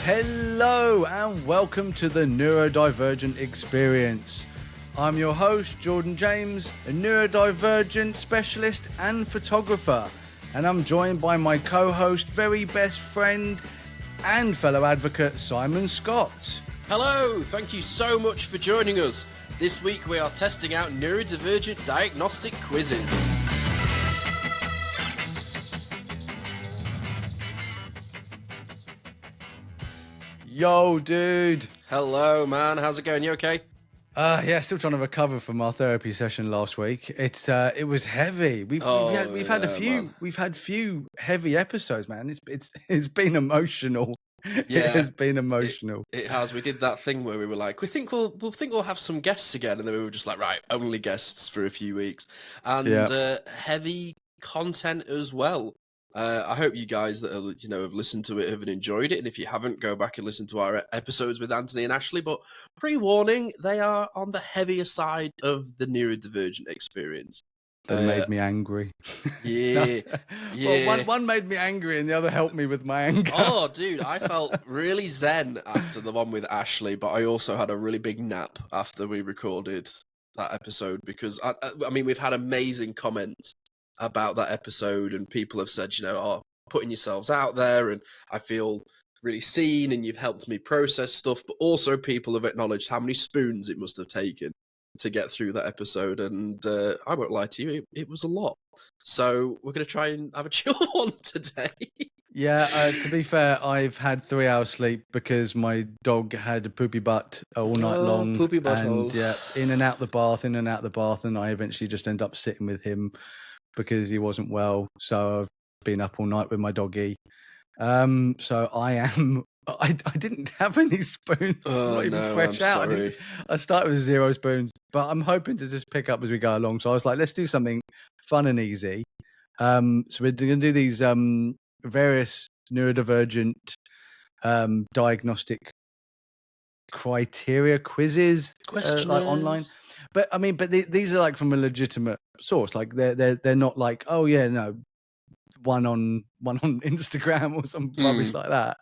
Hello and welcome to the Neurodivergent Experience. I'm your host, Jordan James, a neurodivergent specialist and photographer, and I'm joined by my co-host, very best friend and fellow advocate, Simon Scott. Hello, thank you so much for joining us. This week we are testing out Neurodivergent Diagnostic quizzes. Yo, dude. Hello, man. How's it going? You okay? Yeah, still trying to recover from our therapy session last week. It was heavy. We've had a few heavy episodes, man. It's been emotional. Yeah, it has been emotional. It has. We did that thing where we were like, we'll have some guests again, and then we were just like, right, only guests for a few weeks, and heavy content as well. I hope you guys that have listened to it have enjoyed it, and if you haven't, go back and listen to our episodes with Anthony and Ashley. But pre-warning, they are on the heavier side of the neurodivergent experience. They made me angry. Yeah. Well, one made me angry, and the other helped me with my anger. Oh, dude, I felt really zen after the one with Ashley, but I also had a really big nap after we recorded that episode because I mean, we've had amazing comments about that episode, and people have said, putting yourselves out there, and I feel really seen, and you've helped me process stuff. But also, people have acknowledged how many spoons it must have taken to get through that episode, and I won't lie to you, it was a lot. So we're going to try and have a chill one today. Yeah, to be fair, I've had 3 hours sleep because my dog had a poopy butt all night long. Poopy butthole. And yeah, in and out the bath, and I eventually just end up sitting with him because he wasn't well. So I've been up all night with my doggy. So I didn't have any spoons, not even fresh out. I started with 0 spoons, but I'm hoping to just pick up as we go along. So I was like, let's do something fun and easy. So we're going to do these various neurodivergent diagnostic criteria quizzes, questionnaires, like online. But I mean, these are like from a legitimate source. Like they're not like, oh yeah, no, one on Instagram or some rubbish like that.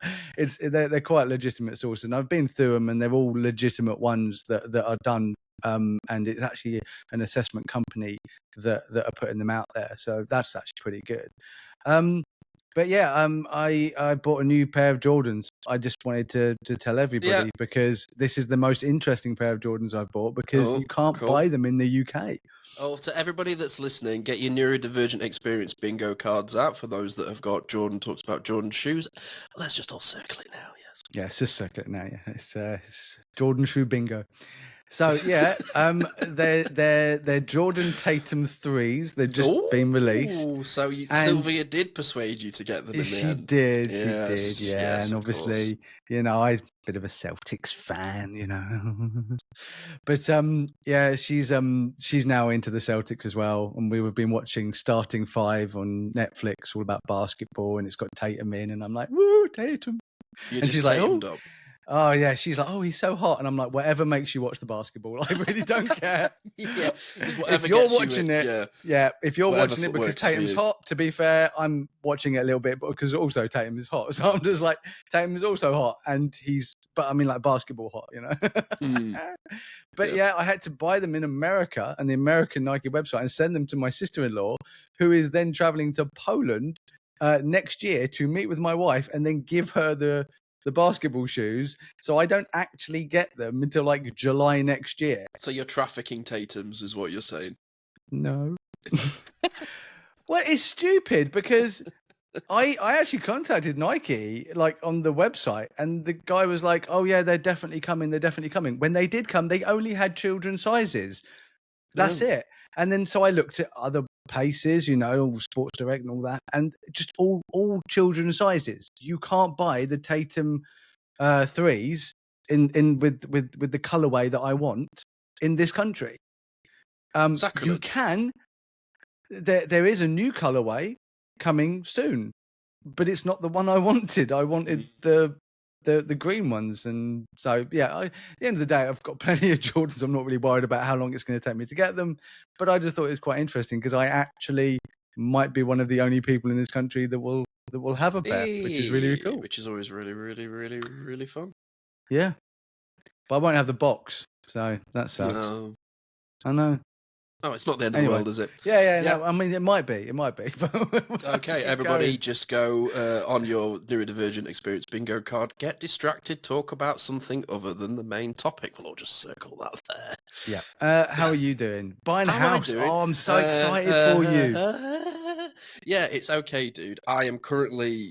They're quite legitimate sources, and I've been through them, and they're all legitimate ones that are done. And it's actually an assessment company that are putting them out there, so that's actually pretty good. But yeah, I bought a new pair of Jordans. I just wanted to tell everybody because this is the most interesting pair of Jordans I've bought because you can't buy them in the UK. Oh, to everybody that's listening, get your Neurodivergent Experience bingo cards out for those that have got Jordan Talks About Jordan shoes. Let's just all circle it now, yes. Yeah, it's just circle it now, yeah. It's Jordan shoe bingo. So yeah, they're Jordan Tatum 3s. They've just been released. So Sylvia did persuade you to get them in the end. She did, yeah. Yes, and obviously, I'm a bit of a Celtics fan, But yeah, she's now into the Celtics as well, and we've been watching Starting Five on Netflix, all about basketball, and it's got Tatum in, and I'm like, woo, Tatum. And she's like, oh yeah, she's like, oh, he's so hot, and I'm like, whatever makes you watch the basketball, I really don't care. If you're watching if you're watching it because Tatum's hot, to be fair, I'm watching it a little bit because also Tatum is hot, so I'm just like, Tatum is also hot, and but I mean like basketball hot, But yeah, I had to buy them in America and the American Nike website and send them to my sister-in-law, who is then traveling to Poland next year to meet with my wife and then give her the basketball shoes, so I don't actually get them until like July next year. So you're trafficking Tatums is what you're saying? No. Well, it's stupid because I actually contacted Nike like on the website, and the guy was like, oh yeah, they're definitely coming. When they did come, they only had children's sizes. That's it. And then so I looked at other places, all Sports Direct and all that, and just all children's sizes. You can't buy the Tatum 3s in with the colorway that I want in this country. You can. There is a new colorway coming soon, but it's not the one I wanted. I wanted the green ones, and so yeah. At the end of the day, I've got plenty of Jordans. I'm not really worried about how long it's going to take me to get them, but I just thought it was quite interesting because I actually might be one of the only people in this country that will that we'll have a pet, which is really cool. Which is always really, really, really, really fun. Yeah. But I won't have the box, so that sucks. No. I know. Oh, it's not the end of the world, is it? Yeah. No, I mean, it might be. Okay, everybody, just go on your Neurodivergent Experience bingo card. Get distracted. Talk about something other than the main topic. We'll all just circle that there. Yeah. How are you doing? Buying a house. Oh, I'm so excited for you. Yeah, it's okay, dude. I am currently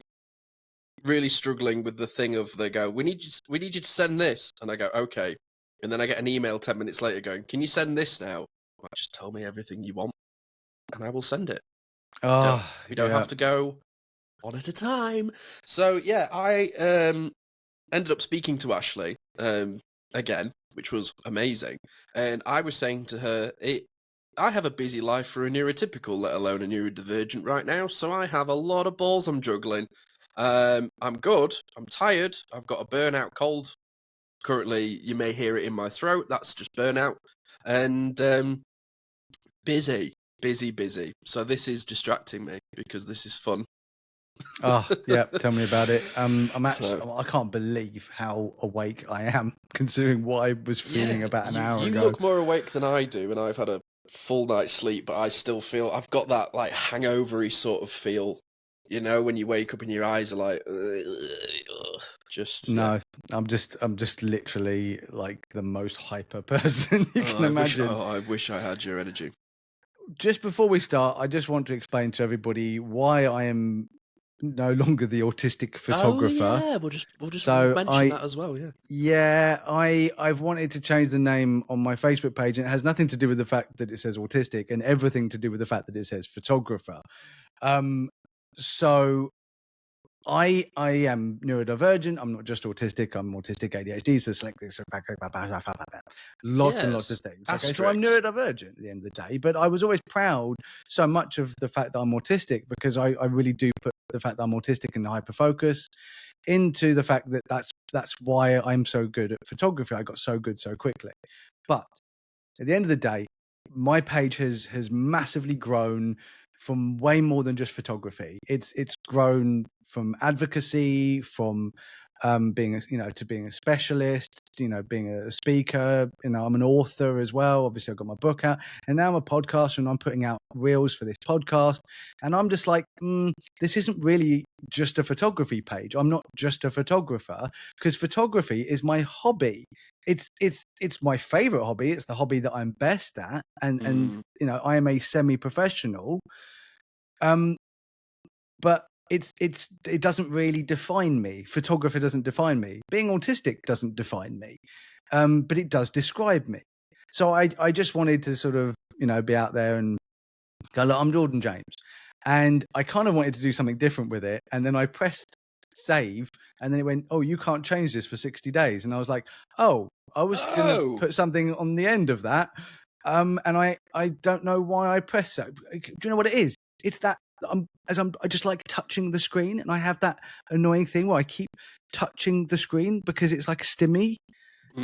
really struggling with the thing of they go, we need you to send this, and I go, okay, and then I get an email 10 minutes later going, can you send this now? Well, just tell me everything you want, and I will send it. We don't have to go one at a time. So yeah, I ended up speaking to Ashley again, which was amazing, and I was saying to her, I have a busy life for a neurotypical, let alone a neurodivergent right now, so I have a lot of balls I'm juggling. I'm good. I'm tired. I've got a burnout cold. Currently, you may hear it in my throat. That's just burnout. And busy. So this is distracting me because this is fun. Oh, yeah. Tell me about it. I can't believe how awake I am, considering what I was feeling about an hour ago. You look more awake than I do, and I've had a full night's sleep, but I still feel I've got that like hangover-y sort of feel. You know, when you wake up and your eyes are like, just no. I'm just literally like the most hyper person you can imagine. I wish I had your energy. Just before we start, I just want to explain to everybody why I am no longer the autistic photographer. Oh yeah, we'll just mention that as well. Yeah, I've wanted to change the name on my Facebook page, and it has nothing to do with the fact that it says autistic, and everything to do with the fact that it says photographer. So I am neurodivergent. I'm not just autistic. I'm autistic, ADHD, dyslexic, lots and lots of things. Okay, so I'm neurodivergent at the end of the day. But I was always proud so much of the fact that I'm autistic, because I really do put the fact that I'm autistic and hyperfocus into the fact that that's why I'm so good at photography. I got so good so quickly. But at the end of the day, my page has massively grown from way more than just photography. It's grown from advocacy, from being a specialist, being a speaker. I'm an author as well. Obviously, I've got my book out, and now I'm a podcaster, and I'm putting out reels for this podcast. And I'm just like, this isn't really just a photography page. I'm not just a photographer, because photography is my hobby. It's my favorite hobby. It's the hobby that I'm best at, and I am a semi-professional. But it doesn't really define me. Photography doesn't define me. Being autistic doesn't define me. But it does describe me. So I just wanted to sort of be out there and go, look, I'm Jordan James, and I kind of wanted to do something different with it. And then I pressed save, and then it went, oh, you can't change this for 60 days. And I was like, oh, I was going to put something on the end of that. And I don't know why I pressed so. Do you know what it is? It's that I just like touching the screen, and I have that annoying thing where I keep touching the screen because it's like stimmy.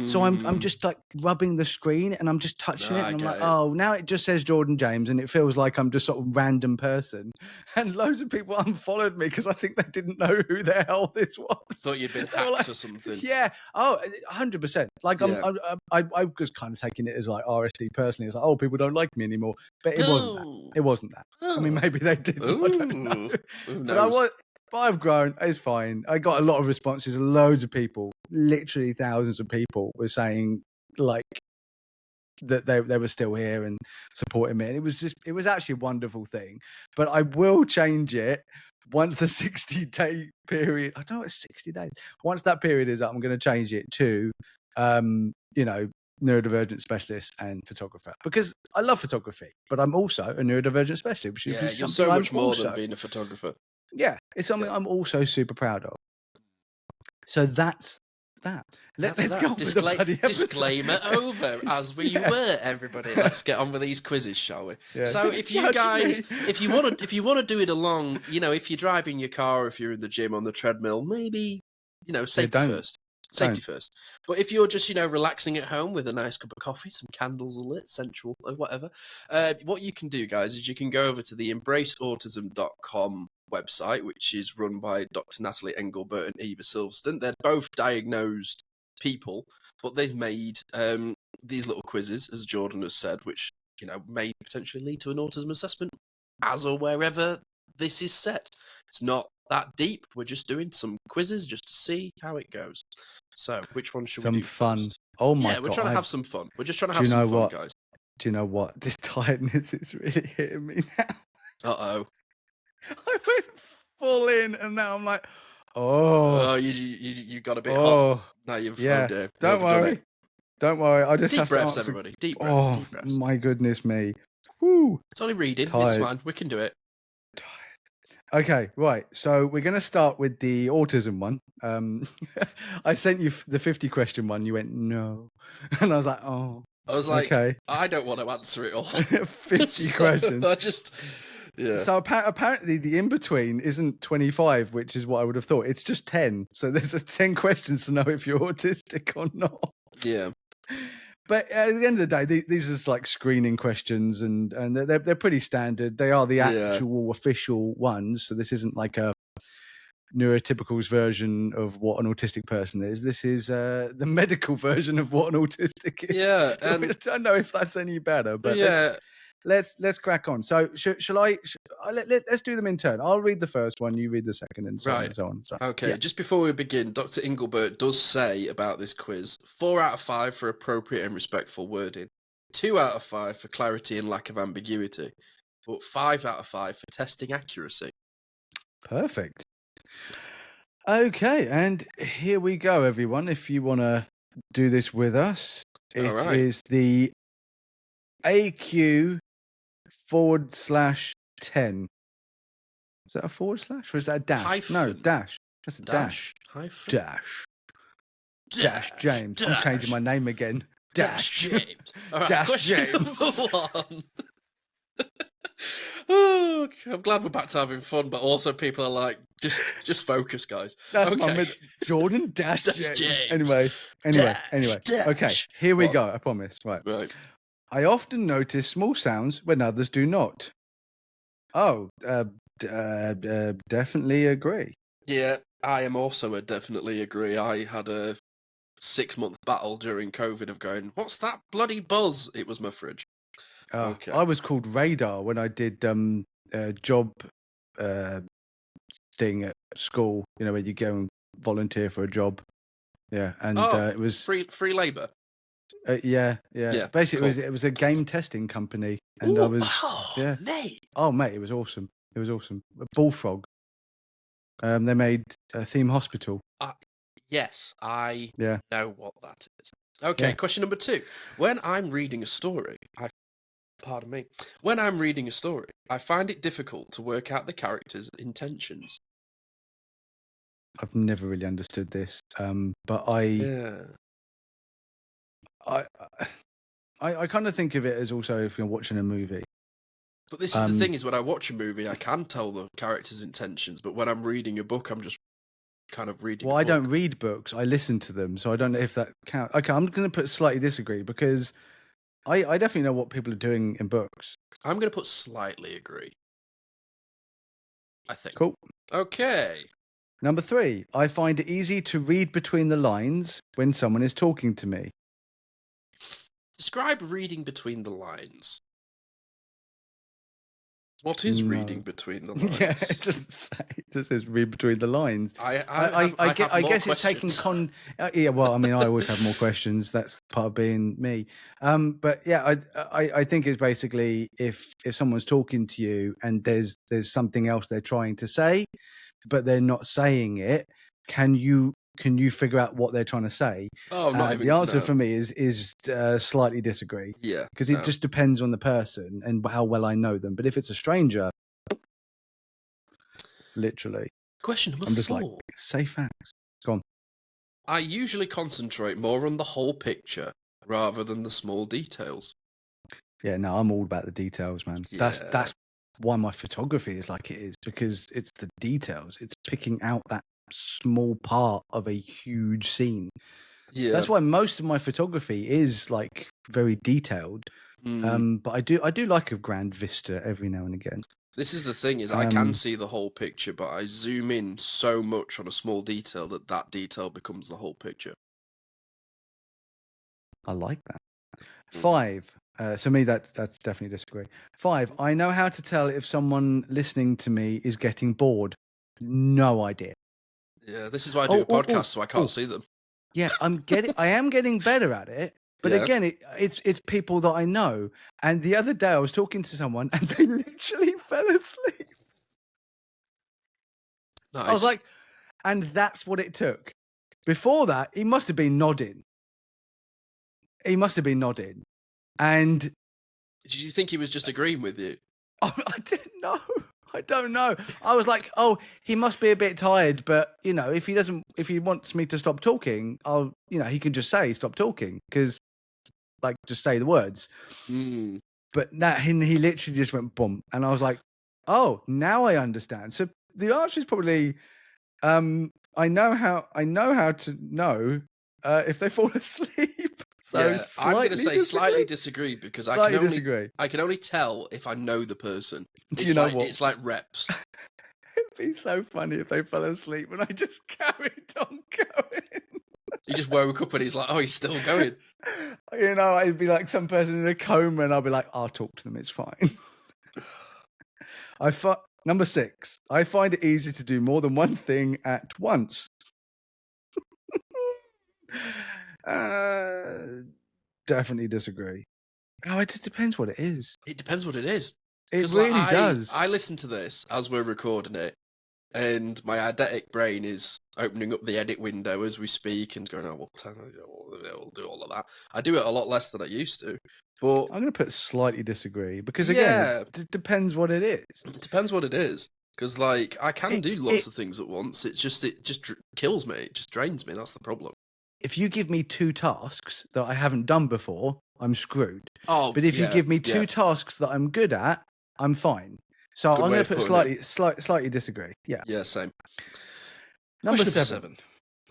So I'm just like rubbing the screen, and I'm just touching it, and I'm like, oh, now it just says Jordan James, and it feels like I'm just sort of random person. And loads of people unfollowed me because I think they didn't know who the hell this was. Thought you'd been hacked or something. Yeah. Oh, 100%. Like I was kind of taking it as like RSD personally. It's like, oh, people don't like me anymore, but it wasn't that. It wasn't that. I mean, maybe they didn't. I don't know. But I've grown. It's fine. I got a lot of responses. Loads of people, literally thousands of people, were saying like that they were still here and supporting me. And it was actually a wonderful thing. But I will change it once the 60-day period. I don't know, it's 60 days. Once that period is up, I'm going to change it to, neurodivergent specialist and photographer, because I love photography, but I'm also a neurodivergent specialist. You're so much more than being a photographer. Yeah, it's something I'm also super proud of. So that's that. Let's get on with the bloody episode. Disclaimer over, as we were, everybody. Let's get on with these quizzes, shall we? Yeah. So if you guys, if you want to do it along, if you're driving your car, if you're in the gym on the treadmill, maybe, safety first. Safety Don't. first. But if you're just, relaxing at home with a nice cup of coffee, some candles lit, sensual, or whatever, what you can do, guys, is you can go over to the embraceautism.com website, which is run by Dr. Natalie Engelbert and Eva Silverstone. They're both diagnosed people, but they've made these little quizzes, as Jordan has said, which, may potentially lead to an autism assessment as or wherever this is set. It's not that deep. We're just doing some quizzes just to see how it goes. So, which one should we do fun. first? Oh my Yeah, we're God. trying to have some fun. We're just trying to Do have you some know fun, what? guys. Do you know what? This tiredness is really hitting me now. Uh-oh. I went full in, and now I'm like, oh. Oh, you got a bit hot. Oh, Now you've, yeah. oh dear. Don't worry. Don't worry. I just Deep have breaths, to answer. everybody. Deep breaths, deep breaths. My goodness me. Woo. It's only reading. Tired. It's fine. We can do it. Okay, right. So we're going to start with the autism one. I sent you the 50 question one. You went, no. And I was like, oh. I was like, okay. I don't want to answer it all. 50 questions. I just, yeah. So apparently the in-between isn't 25, which is what I would have thought. It's just 10. So there's 10 questions to know if you're autistic or not. Yeah. But at the end of the day, these are just like screening questions, and they're pretty standard. They are the actual official ones. So this isn't like a neurotypicals version of what an autistic person is. This is the medical version of what an autistic is. Yeah, and I don't know if that's any better, but yeah. Let's crack on. So let's do them in turn. I'll read the first one, you read the second, and so on and so on. So, okay, yeah. Just before we begin, Dr. Engelbert does say about this quiz, 4 out of 5 for appropriate and respectful wording, 2 out of 5 for clarity and lack of ambiguity, but 5 out of 5 for testing accuracy. Perfect. Okay, and here we go, everyone. If you want to do this with us, it is the AQ/10. Is that a forward slash or is that a dash? Hyphen. No, dash. That's a dash. Hyphen. Dash James. I'm changing my name again. Dash James. All right, Dash question James. number 1. Oh, I'm glad we're back to having fun, but also people are like, just focus, guys. That's my Jordan Dash James. Anyway. Dash. Okay, here we go. I promise. Right. I often notice small sounds when others do not. Oh, definitely agree. Yeah, I am also a definitely agree. I had a 6-month battle during COVID of going, what's that bloody buzz? It was my fridge. Okay. I was called Radar when I did a job thing at school, where you go and volunteer for a job. Yeah, and it was free labour. Yeah. Basically, cool. it was a game testing company, and I was mate. Oh, mate, it was awesome. Bullfrog. They made a theme hospital. Yes, I know what that is. Okay, question number 2. When I'm reading a story, I find it difficult to work out the character's intentions. I've never really understood this, but I kind of think of it as also if you're watching a movie. But this is the thing: is when I watch a movie, I can tell the character's intentions. But when I'm reading a book, I'm just kind of reading. Well, I don't read books; I listen to them, so I don't know if that counts. Okay, I'm going to put slightly disagree because I definitely know what people are doing in books. I'm going to put slightly agree. I think. Cool. Okay. Number 3, I find it easy to read between the lines when someone is talking to me. Describe reading between the lines. What is reading between the lines? Yeah, it doesn't say. It just says read between the lines. I guess it's taking yeah, well, I mean, I always have more questions. That's part of being me. But yeah, I think it's basically if someone's talking to you and there's something else they're trying to say, but they're not saying it, can you figure out what they're trying to say? Oh, not even. The answer for me is slightly disagree. Yeah, because it just depends on the person and how well I know them. But if it's a stranger, literally. Question number 4. I'm just like, say facts. Go on. I usually concentrate more on the whole picture rather than the small details. Yeah, no, I'm all about the details, man. Yeah. That's why my photography is like it is, because it's the details. It's picking out that small part of a huge scene. Yeah. That's why most of my photography is like very detailed. But I do like a grand vista every now and again. This is the thing, is I can see the whole picture, but I zoom in so much on a small detail that detail becomes the whole picture. I like that. 5. So me, that's definitely disagree. 5. I know how to tell if someone listening to me is getting bored. No idea. Yeah, this is why I do a podcast, so I can't see them. Yeah, I am getting better at it. But again, it's people that I know. And the other day I was talking to someone and they literally fell asleep. Nice. I was like, and that's what it took. Before that, he must have been nodding. And did you think he was just agreeing with you? I didn't know. I don't know. I was like, oh, he must be a bit tired, but you know, if he wants me to stop talking, he can just say stop talking, because like just say the words. But now he literally just went boom, and I was like, oh, now I understand. So the answer is probably I know how to know if they fall asleep. So yeah, I'm going to say slightly disagree, because I can only tell if I know the person. Do you know what? It's like reps. It'd be so funny if they fell asleep and I just carried on going. He just woke up and he's like, oh, he's still going. You know, it'd be like some person in a coma and I'll be like, I'll talk to them, it's fine. Number 6, I find it easy to do more than one thing at once. Definitely disagree. Oh, it depends what it is. It depends what it is. It really does. I listen to this as we're recording it, and my eidetic brain is opening up the edit window as we speak and going, oh, we'll do all of that. I do it a lot less than I used to. But I'm going to put slightly disagree, because again, it depends what it is. It depends what it is. Because like I can do lots of things at once. It just kills me. It just drains me. That's the problem. If you give me 2 tasks that I haven't done before, I'm screwed. Oh, but if you give me 2 tasks that I'm good at, I'm fine. So I'm going to put slightly disagree. Yeah. Yeah, same. Number 7.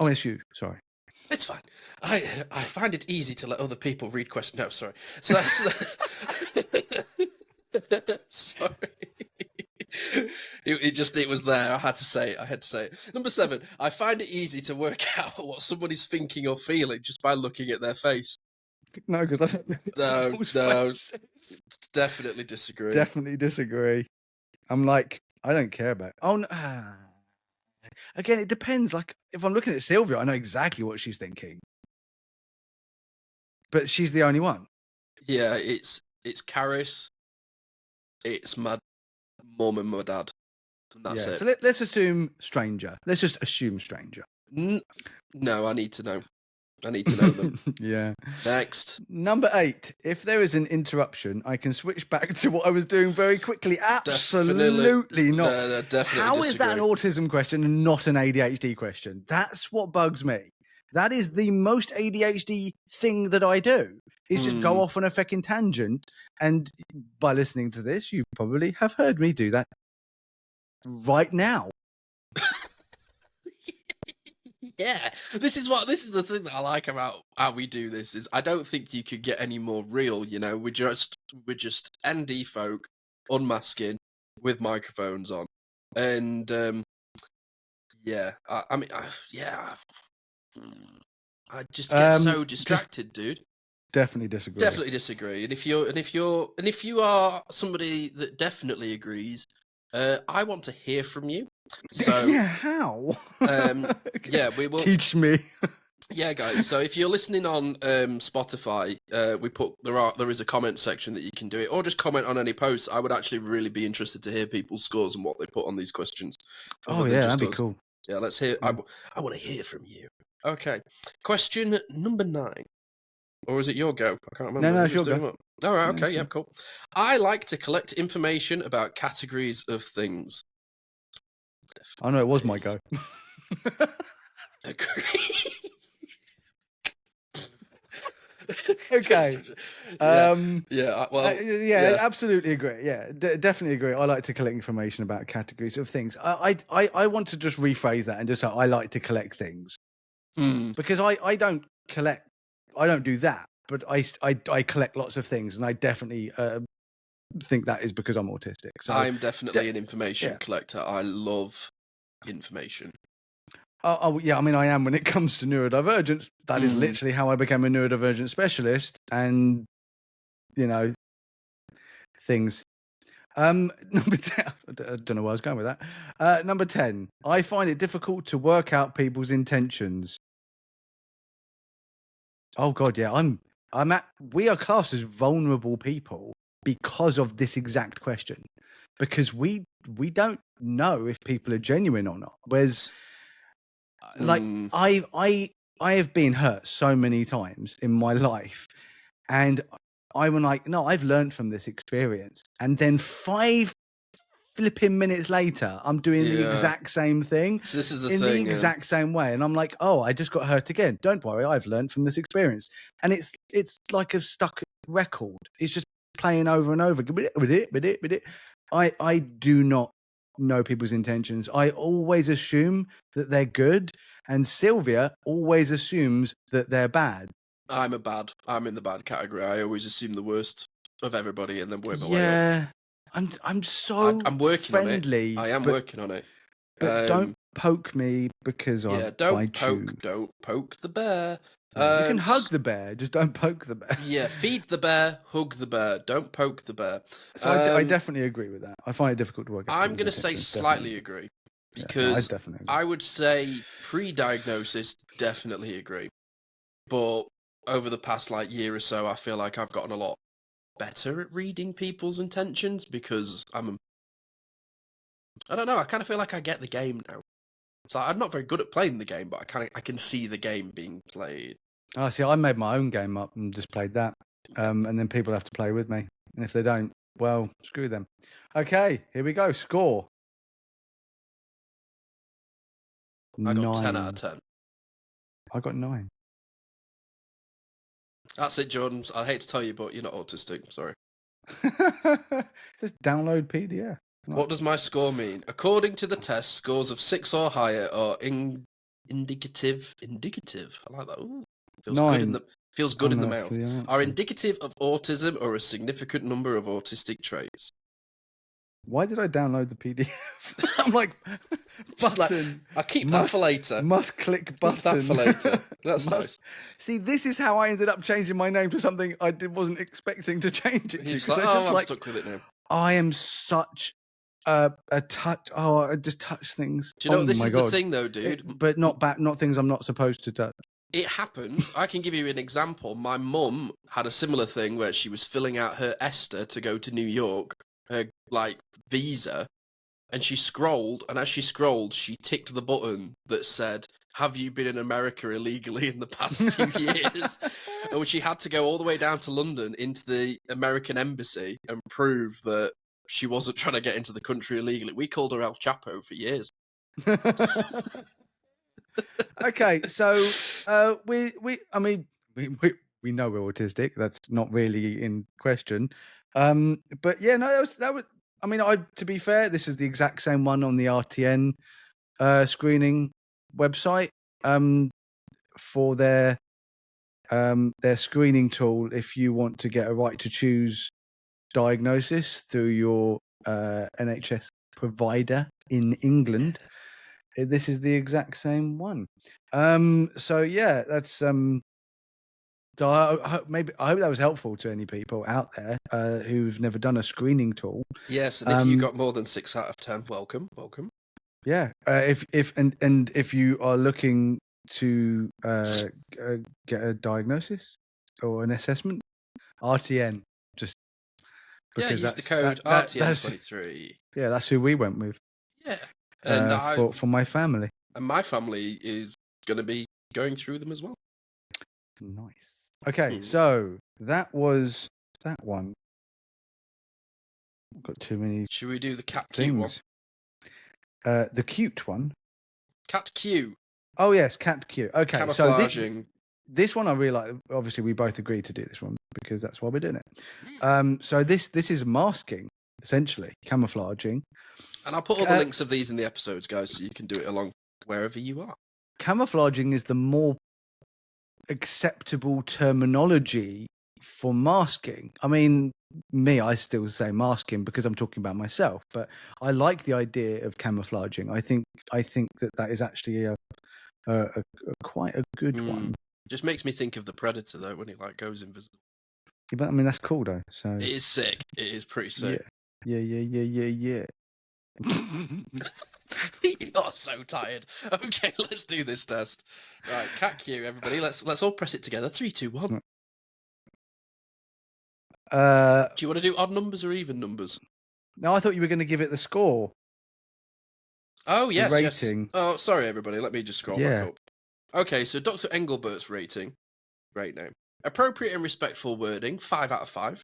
Oh, it's you. Sorry. It's fine. I find it easy to let other people read questions. No, sorry. So sorry. It was there. I had to say it. Number 7. I find it easy to work out what somebody's thinking or feeling just by looking at their face. No, because I don't. No. Definitely disagree. Definitely disagree. I'm like, I don't care about it. Oh, no. Again, it depends. Like, if I'm looking at Sylvia, I know exactly what she's thinking. But she's the only one. Yeah, it's Karis. It's my mum and my dad. And that's it. So let's assume stranger. Let's just assume stranger. No, I need to know. I need to know them. Yeah. Next. Number 8. If there is an interruption, I can switch back to what I was doing very quickly. Absolutely not. No, definitely How disagree. is that an autism question and not an ADHD question? That's what bugs me. That is the most ADHD thing that I do, is just go off on a fucking tangent. And by listening to this, you probably have heard me do that right now. Yeah, this is the thing that I like about how we do this, is I don't think you could get any more real. You know, we're just ND folk unmasking with microphones on, and I just get so distracted, dude. Definitely disagree. Definitely disagree. And if you are somebody that definitely agrees, I want to hear from you. So yeah, how? Yeah, we will teach me. Yeah, guys. So if you're listening on Spotify, there is a comment section that you can do it, or just comment on any posts. I would actually really be interested to hear people's scores and what they put on these questions. Oh yeah, that'd be cool. Yeah, let's hear. I want to hear from you. Okay, question number 9. Or is it your go? I can't remember. No, it's your go. All right, okay, yeah, cool. I like to collect information about categories of things. I know it was my go. Okay. Yeah, Yeah, yeah. absolutely agree. Yeah, definitely agree. I like to collect information about categories of things. I want to just rephrase that and just say I like to collect things Mm, because I don't collect. I don't do that, but I collect lots of things, and I definitely think that is because I'm autistic. So I'm definitely an information yeah. collector. I love information. Yeah, I mean, I am when it comes to neurodivergence. That is Mm. literally how I became a neurodivergent specialist, and you know, things. Number 10, I don't know where I was going with that. Number 10, I find it difficult to work out people's intentions. Oh God, yeah, we are classed as vulnerable people because of this exact question, because we don't know if people are genuine or not. Whereas, like, Mm. I have been hurt so many times in my life, and I'm like, no, I've learned from this experience, and then 5 flipping minutes later, I'm doing the Yeah. exact same thing So this is the in the thing. exact same way. And I'm like, oh, I just got hurt again. Don't worry, I've learned from this experience. And it's like a stuck record. It's just playing over and over. I do not know people's intentions. I always assume that they're good. And Sylvia always assumes that they're bad. I'm in the bad category. I always assume the worst of everybody and then work my way up. Yeah. I'm so I'm working friendly. on it. I am working on it. But don't poke me because Yeah, I'll bite you. don't poke the bear. Yeah, you can hug the bear, just don't poke the bear. Yeah, feed the bear, hug the bear, don't poke the bear. So I definitely agree with that. I find it difficult to work out. I'm going to say slightly agree because definitely I would say pre-diagnosis definitely agree, but over the past like year or so, I feel like I've gotten a lot better at reading people's intentions because I don't know, I kind of feel like I get the game now. So I'm not very good at playing the game, but I can see the game being played. Oh, see, I made my own game up and just played that. And then people have to play with me. And if they don't, well, screw them. Okay, here we go. Score. I got 10 out 9. of 10. I got 9. That's it, Jordan. I hate to tell you, but you're not autistic. Sorry. Just download PDF. What does my score mean? According to the test, scores of 6 or higher are indicative. I like that. Ooh, feels 9. good in the mouth. The Are indicative of autism or a significant number of autistic traits. Why did I download the PDF? I'm like, button. I'll keep that for later. Must click button. Keep that for later. That's nice. See, this is how I ended up changing my name to something I wasn't expecting to change it to. He's like, I'm stuck with it now. I am such a touch. Oh, I just touch things. Do you know this is the thing, though, dude? But not things I'm not supposed to touch. It happens. I can give you an example. My mum had a similar thing where she was filling out her ESTA to go to New York, her visa, and she scrolled, and as she scrolled, she ticked the button that said, "Have you been in America illegally in the past few years?" And she had to go all the way down to London into the American embassy and prove that she wasn't trying to get into the country illegally. We called her El Chapo for years. Okay, so we know we're autistic. That's not really in question. But yeah, no, that was. I mean, to be fair, this is the exact same one on the RTN screening website for their screening tool. If you want to get a right to choose diagnosis through your NHS provider in England, this is the exact same one. So yeah, that's so I hope that was helpful to any people out there who've never done a screening tool. Yes, and if you got more than 6 out of 10, welcome. Yeah, if you are looking to get a diagnosis or an assessment, RTN, just because use the code RTN23. Yeah, that's who we went with. Yeah, and for my family. And my family is going to be going through them as well. Nice. Okay, so that was that one. Got too many. Should we do the cat things. cute one? The cute one. Cat cute. Oh yes, cat cute. Okay, camouflaging This one I really like. Obviously, we both agreed to do this one because that's why we're doing it. Mm. So this is masking, essentially, camouflaging. And I'll put all the links of these in the episodes, guys, so you can do it along wherever you are. Camouflaging is the more acceptable terminology for masking. I mean, I still say masking because I'm talking about myself, but I like the idea of camouflaging. I think that is actually a quite a good one. Just makes me think of the Predator though, when he like goes invisible. Yeah, but I mean that's cool though. So it is sick. It is pretty sick. Yeah. You're so tired. Okay, let's do this test. Right, cat cue, everybody. Let's all press it together. 3, 2, 1. Do you want to do odd numbers or even numbers? No, I thought you were going to give it the score. Oh yes, the rating. Yes. Oh, sorry, everybody. Let me just scroll back up. Okay, so Dr. Engelbert's rating. Great name. Appropriate and respectful wording. 5 out of 5.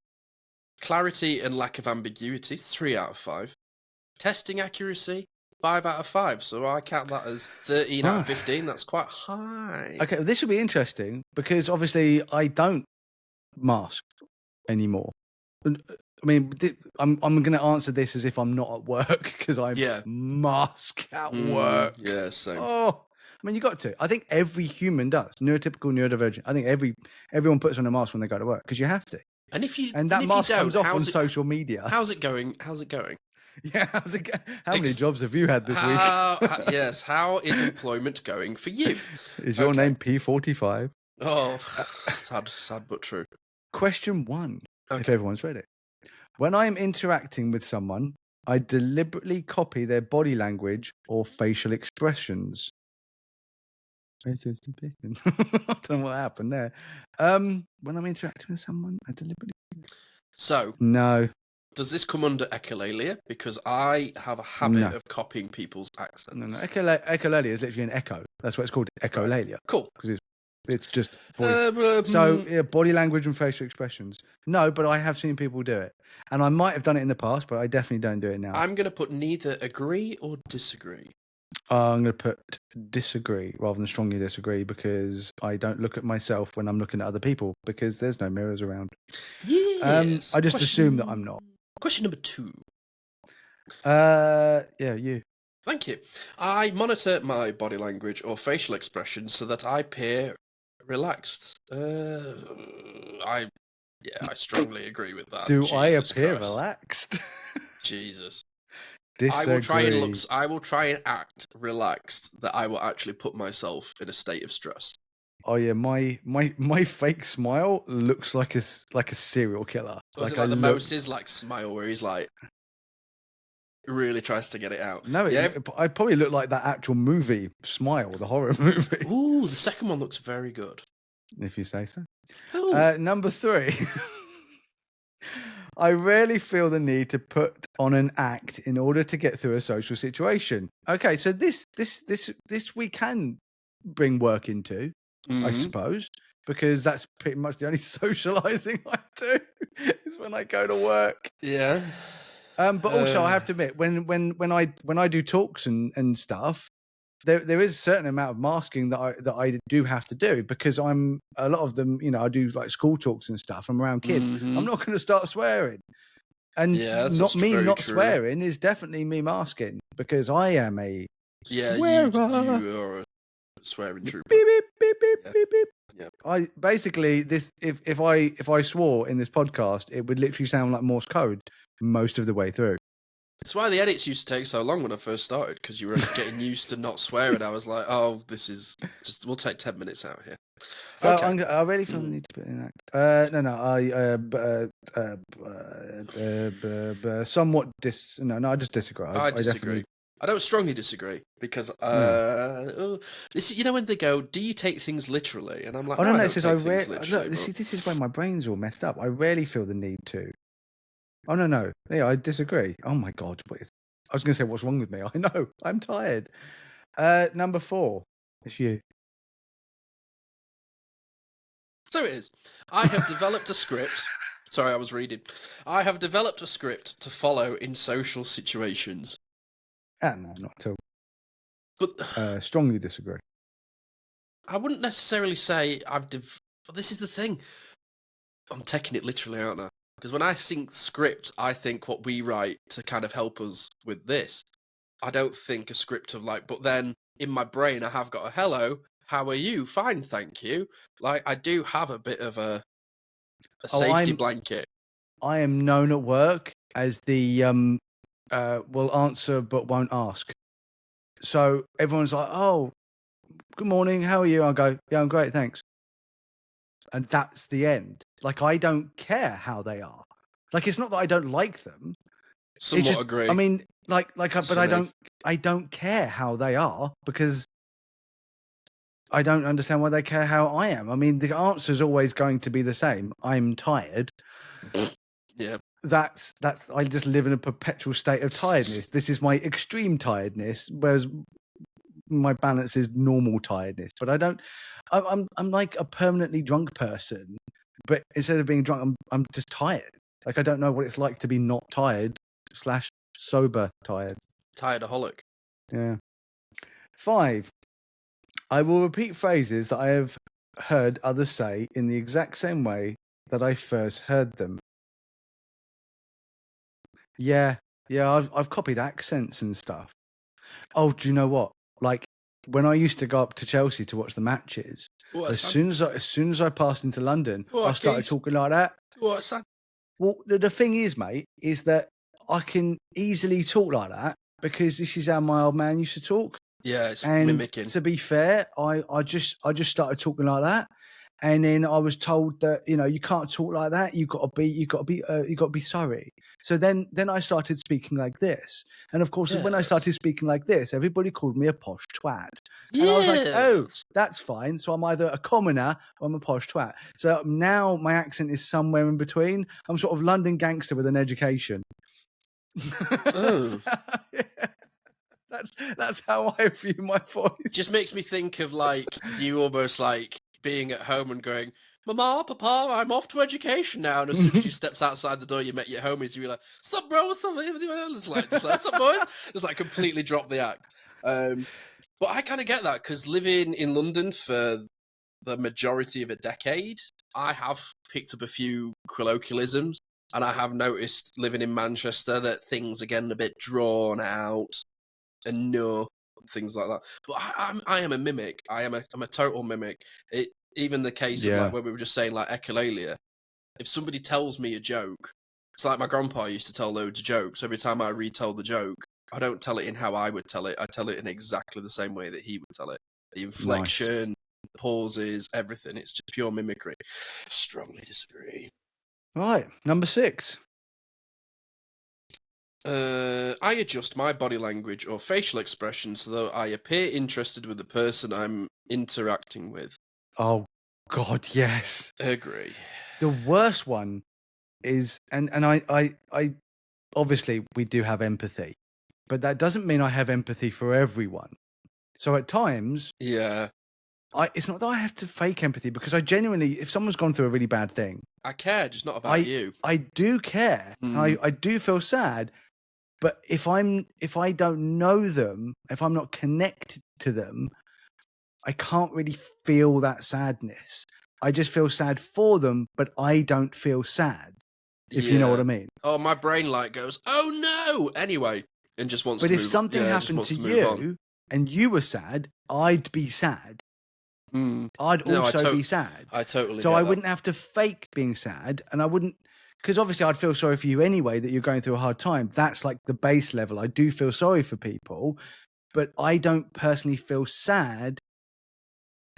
Clarity and lack of ambiguity. 3 out of 5. Testing accuracy. 5 out of 5. So I count that as 13 out of 15. That's quite high. Okay, this will be interesting because obviously I don't mask anymore. I mean, I'm going to answer this as if I'm not at work because I mask at work. Yeah, same. Oh, I mean, you got to. I think every human does. Neurotypical, neurodivergent. I think everyone puts on a mask when they go to work because you have to. And if you that mask comes off on social media. How's it going? How's it going? Yeah, how's it How many jobs have you had this week? Yes, how is employment going for you? Is your name P45? Oh, sad but true. Question 1, if everyone's ready. When I'm interacting with someone, I deliberately copy their body language or facial expressions. I don't know what happened there. When I'm interacting with someone, I deliberately... So... No. Does this come under echolalia? Because I have a habit of copying people's accents. No. Echolalia is literally an echo. That's what it's called, echolalia. Cool. Because it's just voice. So body language and facial expressions. No, but I have seen people do it. And I might have done it in the past, but I definitely don't do it now. I'm going to put neither agree or disagree. I'm going to put disagree rather than strongly disagree because I don't look at myself when I'm looking at other people because there's no mirrors around. Yes. I just assume that I'm not. Question number 2. Yeah, you. Thank you. I monitor my body language or facial expressions so that I appear relaxed. I strongly agree with that. Do I appear relaxed? Jesus. Disagree. I will try and act relaxed that I will actually put myself in a state of stress. Oh yeah, my fake smile looks like a serial killer. Was it like the Moses smile where he's like really tries to get it out? No, I probably look like that actual movie Smile, the horror movie. Ooh, the second one looks very good. If you say so. Number 3. I rarely feel the need to put on an act in order to get through a social situation. Okay, so this we can bring work into. I suppose, because that's pretty much the only socializing I do is when I go to work. Yeah. But also, I have to admit, when I do talks and stuff, there is a certain amount of masking that I do have to do because a lot of them, I do like school talks and stuff. I'm around kids. I'm not going to start swearing, and not swearing is definitely me masking because I am a swearer. You are a swearing trooper. Beep beep beep beep beep beep. Yeah. I basically if I swore in this podcast, it would literally sound like Morse code most of the way through. That's why the edits used to take so long when I first started, because you were getting used to not swearing. I was like, oh, this is just, we'll take 10 minutes out here. So okay. I really feel the need to put in act. I somewhat I just disagree. I disagree. I don't strongly disagree because this is, when they go, do you take things literally? And I'm like, no, it says I literally. This is why my brain's all messed up. I rarely feel the need to. Oh no. Yeah, I disagree. Oh my God. I was going to say, what's wrong with me? I know. I'm tired. Number 4. It's you. So it is. I have developed a script. Sorry, I was reading. I have developed a script to follow in social situations. No, not at all. But strongly disagree. I wouldn't necessarily say but this is the thing. I'm taking it literally, aren't I? Because when I think script, I think what we write to kind of help us with this. I don't think a script of like, but then in my brain, I have got a hello, how are you? Fine, thank you. Like, I do have a bit of a safety blanket. I am known at work as the will answer but won't ask. So everyone's like, "Oh, good morning. How are you?" I go, "Yeah, I'm great, thanks." And that's the end. Like, I don't care how they are. Like, it's not that I don't like them. Somewhat It's just, agree. I mean, but I don't care how they are because I don't understand why they care how I am. I mean, the answer is always going to be the same. I'm tired. Yeah. That's I just live in a perpetual state of tiredness. This is my extreme tiredness, whereas my balance is normal tiredness. But I'm like a permanently drunk person, but instead of being drunk, I'm just tired. Like, I don't know what it's like to be not tired / sober tired. Tiredaholic. Yeah. 5. I will repeat phrases that I have heard others say in the exact same way that I first heard them. Yeah, I've copied accents and stuff. Oh, do you know what? Like, when I used to go up to Chelsea to watch the matches, as soon as I passed into London, I started talking like that. What's that? Well, the thing is, mate, is that I can easily talk like that because this is how my old man used to talk. Yeah, it's And mimicking. to be fair, I just started talking like that, and then I was told that, you know, you can't talk like that. You got to be sorry. So then I started speaking like this, and of course, when I started speaking like this, everybody called me a posh twat, and I was like, oh, that's fine. So I'm either a commoner or I'm a posh twat. So now my accent is somewhere in between. I'm sort of London gangster with an education. Oh. That's how I view my voice. Just makes me think of like you almost like being at home and going, "Mama, Papa, I'm off to education now." And as soon as she steps outside the door, you met your homies. You're like, "Sup, bro? What's up?" Just like, "Sup, boys?" Just like completely drop the act. But I kind of get that because living in London for the majority of a decade, I have picked up a few colloquialisms, and I have noticed living in Manchester that things are getting a bit drawn out. And things like that. But I am a mimic. I'm a total mimic. Even the case of like where we were just saying like echolalia. If somebody tells me a joke, it's like my grandpa used to tell loads of jokes. Every time I retell the joke, I don't tell it in how I would tell it. I tell it in exactly the same way that he would tell it. The inflection, the pauses, everything. It's just pure mimicry. Strongly disagree. Right, number 6. I adjust my body language or facial expression so that I appear interested with the person I'm interacting with. Oh God, yes. Agree. The worst one is, and I obviously we do have empathy, but that doesn't mean I have empathy for everyone. So at times, it's not that I have to fake empathy, because I genuinely, if someone's gone through a really bad thing, I care, just not about you. I do care. I do feel sad. But if I don't know them, if I'm not connected to them, I can't really feel that sadness. I just feel sad for them, but I don't feel sad, if you know what I mean. Oh, my brain light goes, "Oh no!" Anyway, and just wants to move on. But if something happened to you and you were sad, I'd be sad. I'd also be sad. I totally So get I that. wouldn't have to fake being sad, and I wouldn't, because obviously I'd feel sorry for you anyway, that you're going through a hard time. That's like the base level. I do feel sorry for people, but I don't personally feel sad.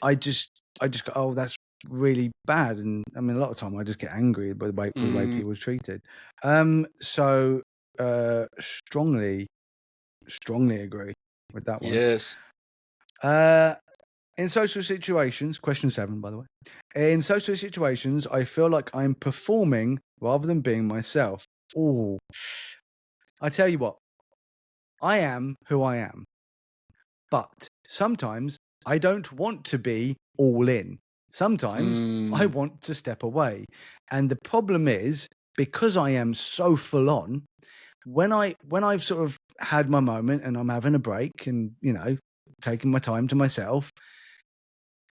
I just go, oh, that's really bad. And I mean, a lot of time I just get angry by the way people are treated. So strongly agree with that one. Yes. In social situations, question 7, by the way. In social situations, I feel like I'm performing rather than being myself. Oh, I tell you what, I am who I am. But sometimes I don't want to be all in. Sometimes I want to step away. And the problem is, because I am so full on, when I've sort of had my moment and I'm having a break and, you know, taking my time to myself,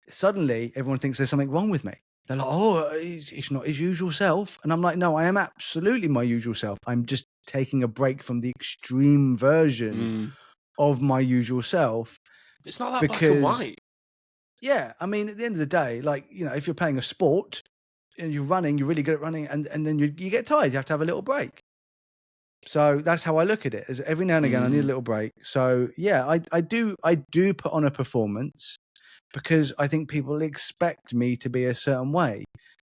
suddenly everyone thinks there's something wrong with me. They're like, oh, it's not his usual self. And I'm like, no, I am absolutely my usual self. I'm just taking a break from the extreme version of my usual self. It's not that because, black and white. Yeah, I mean, at the end of the day, like, if you're playing a sport and you're running, you're really good at running, and then you get tired, you have to have a little break. So that's how I look at it. As every now and again, I need a little break. So yeah, I do put on a performance because I think people expect me to be a certain way,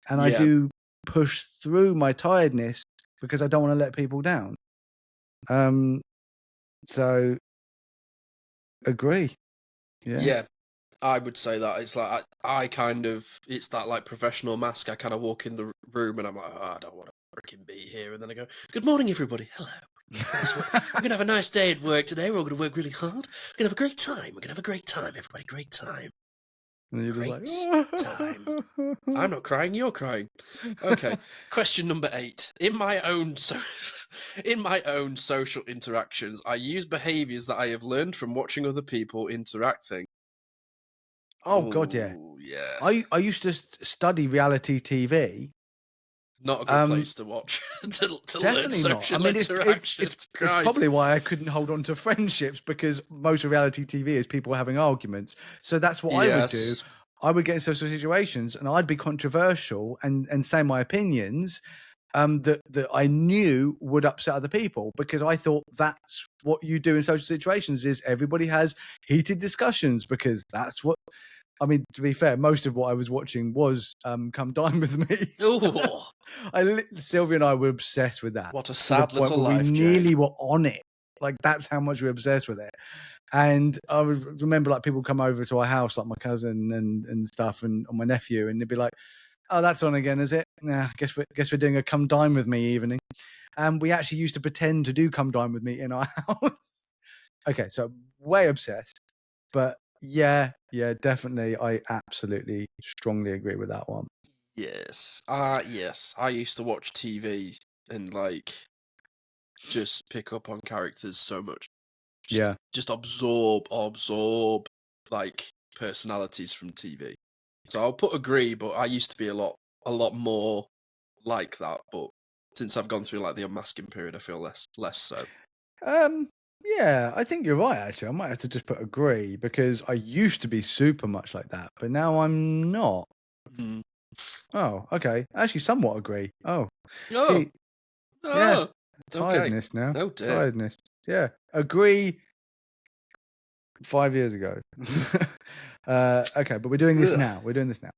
and I do push through my tiredness because I don't want to let people down. So agree. Yeah, I would say that it's like I kind of, it's that like professional mask. I kind of walk in the room and I'm like, oh, I don't want to freaking be here, and then I go, good morning everybody, hello. We're gonna have a nice day at work today. We're all gonna work really hard. We're gonna have a great time. We're gonna have a great time, everybody. Great time. And you're Great just like, time. I'm not crying. You're crying. Okay. Question number 8. In my own social interactions, I use behaviours that I have learned from watching other people interacting. Oh God, yeah. Yeah. I used to study reality TV. Not a good place to watch to learn Definitely not. I social mean, interactions. it's probably why I couldn't hold on to friendships, because most of reality TV is people having arguments. So that's what I would do. I would get in social situations and I'd be controversial and say my opinions that I knew would upset other people, because I thought that's what you do in social situations, is everybody has heated discussions, because that's what, I mean, to be fair, most of what I was watching was Come Dine With Me. Ooh. Sylvia and I were obsessed with that. What a sad little life, we nearly were on it. Like, that's how much we were obsessed with it. And I remember, like, people come over to our house, like my cousin and stuff, and my nephew, and they'd be like, "Oh, that's on again, is it? Nah, guess we're doing a Come Dine With Me evening." And we actually used to pretend to do Come Dine With Me in our house. Okay, so way obsessed, but yeah, definitely, I absolutely strongly agree with that one. Yes. Yes. I used to watch TV and like just pick up on characters so much. Just absorb like personalities from TV. So I'll put agree, but I used to be a lot more like that. But since I've gone through like the unmasking period, I feel less so. Yeah, I think you're right, actually. I might have to just put agree, because I used to be super much like that, but now I'm not. Mm. Oh, okay. Actually, somewhat agree. Oh, Oh, see, yeah, okay. tiredness now. Oh dear. Tiredness. Yeah, agree 5 years ago. Okay, but we're doing this now. We're doing this now.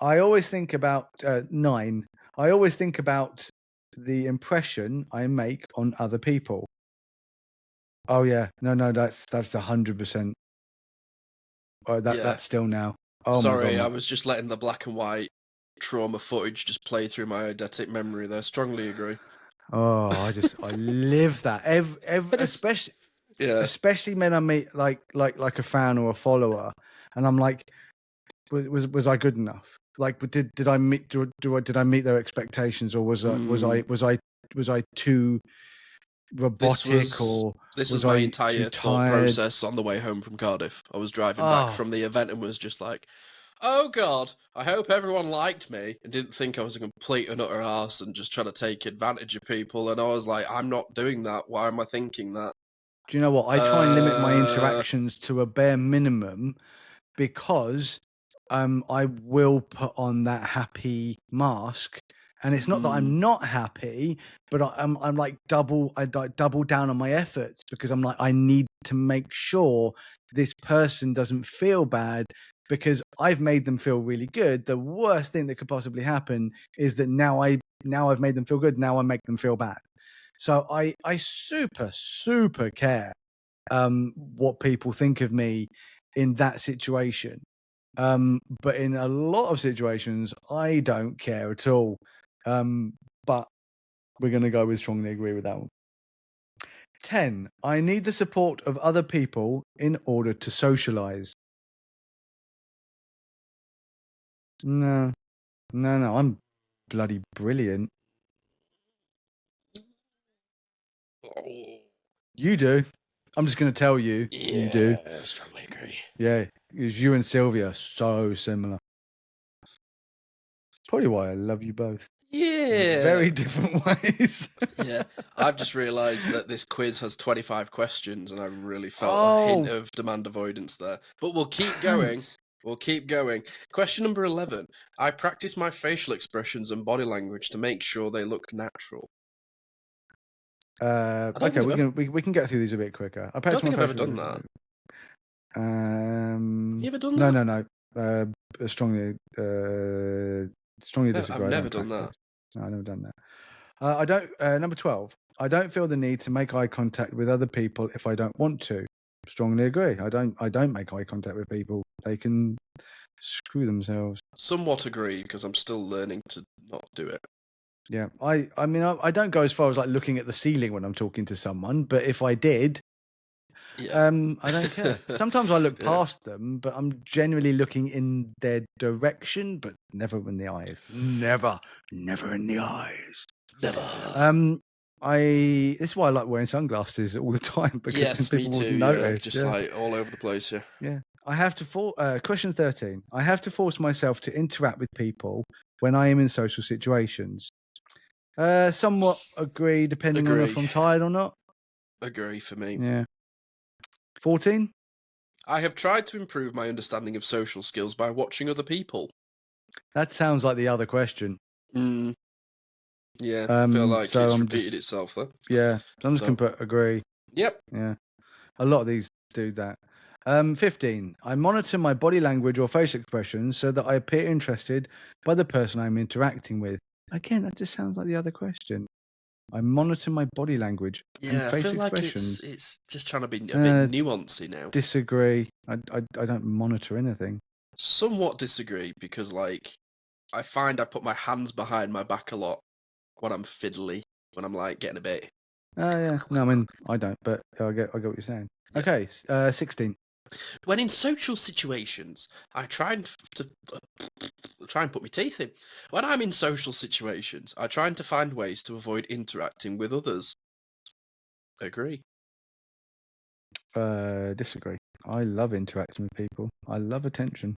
I always think about 9. I always think about the impression I make on other people. Oh yeah, no, that's 100%. That's still now. Oh Sorry, my God, I was just letting the black and white trauma footage just play through my eidetic memory there. Strongly agree. Oh, I live that especially when I meet like a fan or a follower, and I'm like, was I good enough? Like, did I meet did I meet their expectations, or was I too robotic, this was was my I entire too thought tired? process on the way home from Cardiff. I was driving back from the event and was just like, oh God, I hope everyone liked me and didn't think I was a complete and utter arse and just trying to take advantage of people. And I was like, I'm not doing that. Why am I thinking that? Do you know what? I try and limit my interactions to a bare minimum, because I will put on that happy mask. And it's not that I'm not happy, but I'm like I double down on my efforts, because I'm like, I need to make sure this person doesn't feel bad, because I've made them feel really good. The worst thing that could possibly happen is that now I've made them feel good. Now I make them feel bad. So I super care what people think of me in that situation. But in a lot of situations, I don't care at all. But we're going to go with strongly agree with that one. 10. I need the support of other people in order to socialize. No, I'm bloody brilliant. You do. I'm just going to tell you. You do. Strongly agree. Yeah. Because you and Sylvia are so similar. Probably why I love you both. Yeah. Very different ways. Yeah. I've just realised that this quiz has 25 questions, and I really felt a hint of demand avoidance there. But we'll keep going. We'll keep going. Question number 11. I practice my facial expressions and body language to make sure they look natural. Okay, we can get through these a bit quicker. I don't think I've ever done that. You ever done that? No. Strongly disagree. I've never done that. No, I've never done that. I don't. Number 12. I don't feel the need to make eye contact with other people if I don't want to. Strongly agree. I don't make eye contact with people. They can screw themselves. Somewhat agree, because I'm still learning to not do it. Yeah, I mean, I don't go as far as like looking at the ceiling when I'm talking to someone, but if I did, I don't care. Sometimes I look past them, but I'm generally looking in their direction, but never in the eyes. Never in the eyes. Never. This is why I like wearing sunglasses all the time, because people me too. will notice. Just like all over the place. Yeah. I have to question 13. I have to force myself to interact with people when I am in social situations. Somewhat agree, depending on if I'm tired or not. Agree for me. Yeah. 14. I have tried to improve my understanding of social skills by watching other people. That sounds like the other question. Yeah, I feel like it's repeated itself though. Yeah, so I'm just going to put agree. Yep. Yeah. A lot of these do that. 15. I monitor my body language or facial expressions so that I appear interested by the person I'm interacting with. Again, that just sounds like the other question. I monitor my body language and facial expressions. It's just trying to be a bit nuancy now. Disagree. I don't monitor anything. Somewhat disagree, because like I find I put my hands behind my back a lot when I'm fiddly, when I'm like getting a bit. Oh yeah. No, I mean I don't, but I get what you're saying. Yeah. Okay, 16. When in social situations, I try and put my teeth in. When I'm in social situations, I try to find ways to avoid interacting with others. Agree. Disagree. I love interacting with people. I love attention.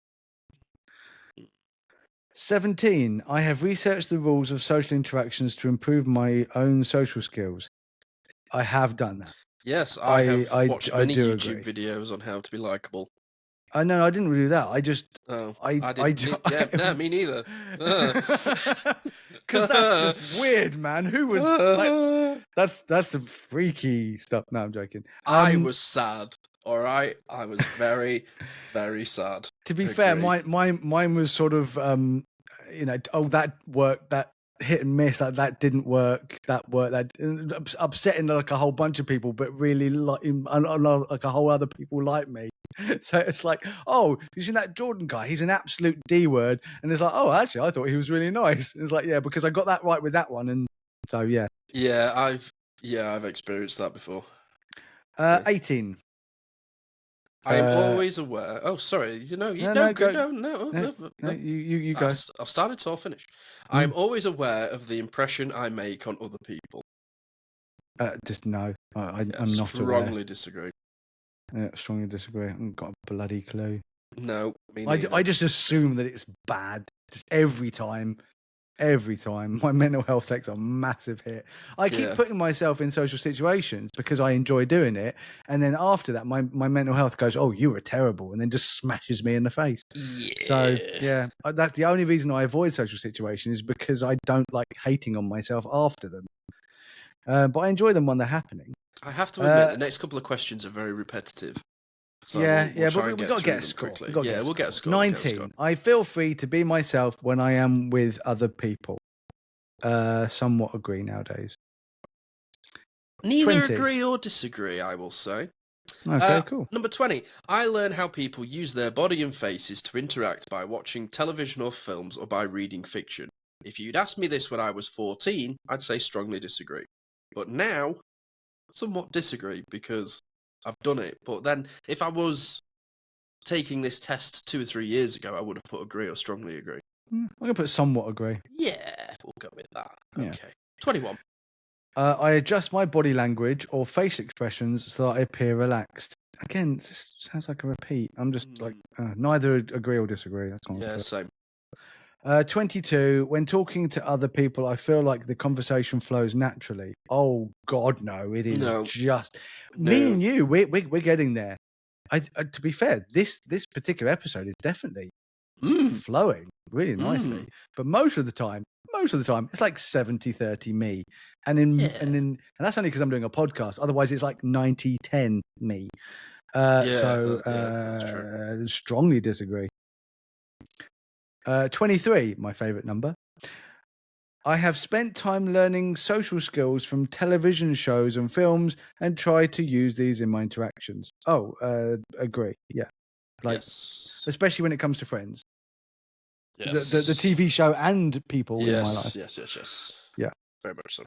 17. I have researched the rules of social interactions to improve my own social skills. I have done that. Yes, I have watched many YouTube videos on how to be likable. No, I didn't really do that. I just. Oh, no, me neither. Because that's just weird, man. Who would? Like, that's some freaky stuff. No, I'm joking. I was sad. All right, I was very, very sad. To be fair, mine was sort of, that worked, that hit and miss, that didn't work, that worked, that upsetting like a whole bunch of people, but really like a whole other people like me. So it's like, oh, you seen that Jordan guy? He's an absolute D word, and it's like, oh, actually, I thought he was really nice. It's like, yeah, because I got that right with that one, and so yeah. Yeah, I've experienced that before. 18. I am always aware. Oh, sorry. You go. You go. I've started, so I'll finish. I am always aware of the impression I make on other people. Just no. I'm not strongly aware. Disagree. Yeah, strongly disagree. I haven't got a bloody clue. No, me neither. I just assume that it's bad. Just every time. My mental health takes a massive hit. I keep putting myself in social situations because I enjoy doing it, and then after that my mental health goes, oh, you were terrible, and then just smashes me in the face. So yeah, that's the only reason I avoid social situations, is because I don't like hating on myself after them, but I enjoy them when they're happening. I have to admit, the next couple of questions are very repetitive. So but we've got to get a score. We'll get a score. 19. I feel free to be myself when I am with other people. Somewhat agree nowadays. Neither 20. agree or disagree, I will say. Okay, cool. Number 20. I learn how people use their body and faces to interact by watching television or films or by reading fiction. If you'd asked me this when I was 14, I'd say strongly disagree. But now, somewhat disagree, because I've done it. But then, if I was taking this test 2 or 3 years ago, I would have put agree or strongly agree. I'm going to put somewhat agree. Yeah, we'll go with that. Yeah. Okay. 21. I adjust my body language or face expressions so that I appear relaxed. again, it just sounds like a repeat. I'm just like neither agree or disagree. That's what Yeah, same. 22. When talking to other people, I feel like the conversation flows naturally. Oh God, no! It is just me and you. We're getting there. To be fair, this particular episode is definitely flowing really nicely. But most of the time, it's like 70-30 me, and that's only because I'm doing a podcast. Otherwise, it's like 90-10 me. That's true. Strongly disagree. 23, my favorite number. I have spent time learning social skills from television shows and films and try to use these in my interactions. Agree. Yeah. Yes. Especially when it comes to friends. Yes. The TV show and people in my life. Yes. Yeah. Very much so.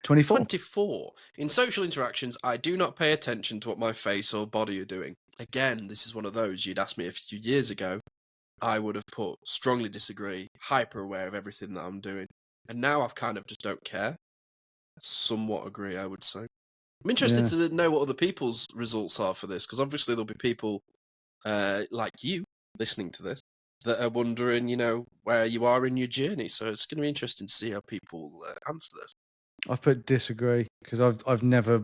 24. 24. In social interactions, I do not pay attention to what my face or body are doing. Again, this is one of those you'd asked me a few years ago. I would have put strongly disagree, hyper aware of everything that I'm doing. And now I've kind of just don't care. Somewhat agree, I would say. I'm interested to know what other people's results are for this, because obviously there'll be people like you listening to this that are wondering, where you are in your journey. So it's going to be interesting to see how people answer this. I've put disagree because I've never.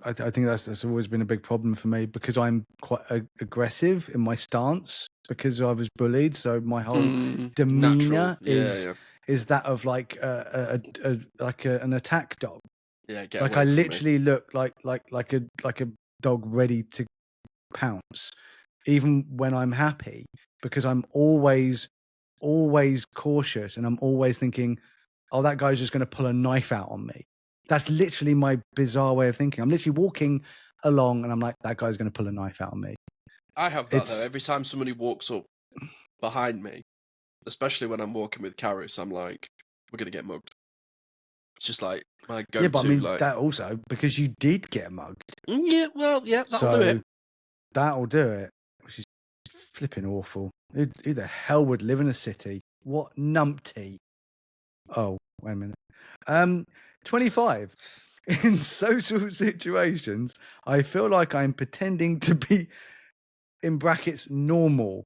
I think that's always been a big problem for me because I'm quite aggressive in my stance because I was bullied. So my whole demeanor is that of like an attack dog. Yeah, like I literally look like a dog ready to pounce, even when I'm happy, because I'm always cautious and I'm always thinking, oh, that guy's just going to pull a knife out on me. That's literally my bizarre way of thinking. I'm literally walking along and I'm like, that guy's going to pull a knife out on me. I have that though. Every time somebody walks up behind me, especially when I'm walking with Karis, I'm like, we're going to get mugged. It's just like my go-to. Yeah, but I mean, that also, because you did get mugged. Yeah, well, yeah, that'll do it. That'll do it, which is flipping awful. Who the hell would live in a city? What numpty? Oh, wait a minute. 25. In social situations, I feel like I'm pretending to be, in brackets, normal.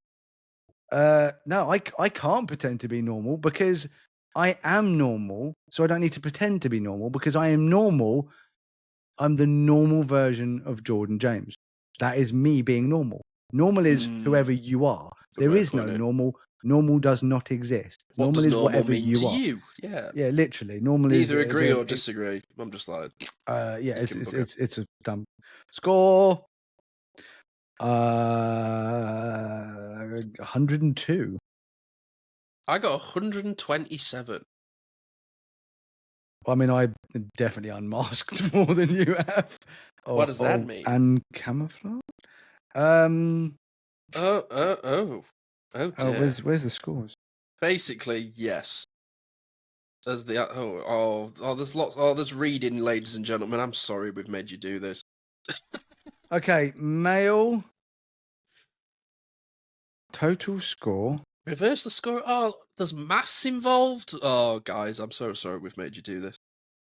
No, I can't pretend to be normal because I am normal. So I don't need to pretend to be normal because I am normal. I'm the normal version of Jordan James. That is me being normal. Normal is whoever you are. There is no normal. Normal does not exist. What normal does is normal whatever mean you to are. You? Yeah. Yeah, literally. Normal Neither agree or disagree. I'm just like, it's a dumb score. 102. I got 127. I mean, I definitely unmasked more than you have. What does that mean? And camouflage? Oh dear. Where's the scores? Basically, yes. There's the there's lots. There's reading, ladies and gentlemen. I'm sorry we've made you do this. Okay, male. Total score. Reverse the score. Oh, there's maths involved. Oh, guys, I'm so sorry we've made you do this.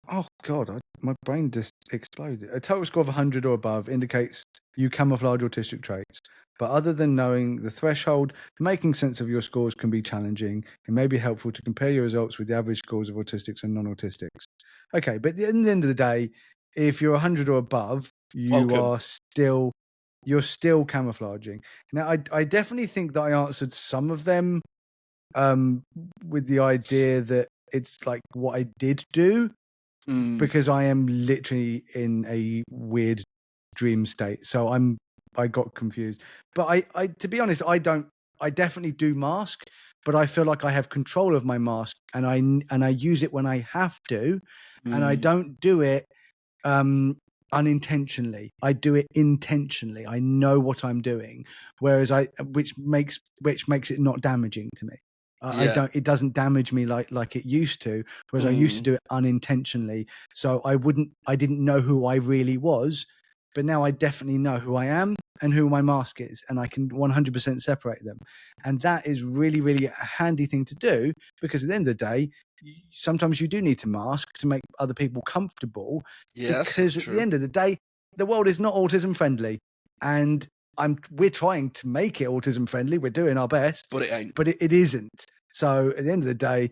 Oh God, my brain just exploded. A total score of 100 or above indicates you camouflage autistic traits. But other than knowing the threshold, making sense of your scores can be challenging. It may be helpful to compare your results with the average scores of autistics and non-autistics. Okay, but at the end of the day, if you're 100 or above, you're still camouflaging. Now, I definitely think that I answered some of them with the idea that it's like what I did do. Because I am literally in a weird dream state. So I got confused. But I to be honest, I definitely do mask, but I feel like I have control of my mask and I use it when I have to, and I don't do it unintentionally. I do it intentionally. I know what I'm doing. Which makes it not damaging to me. It doesn't damage me like it used to, whereas I used to do it unintentionally. So I didn't know who I really was, but now I definitely know who I am and who my mask is, and I can 100% separate them. And that is really, really a handy thing to do, because at the end of the day, sometimes you do need to mask to make other people comfortable. Yes, because at the end of the day, the world is not autism friendly, and we're trying to make it autism friendly. We're doing our best, But it ain't. but it isn't. So at the end of the day,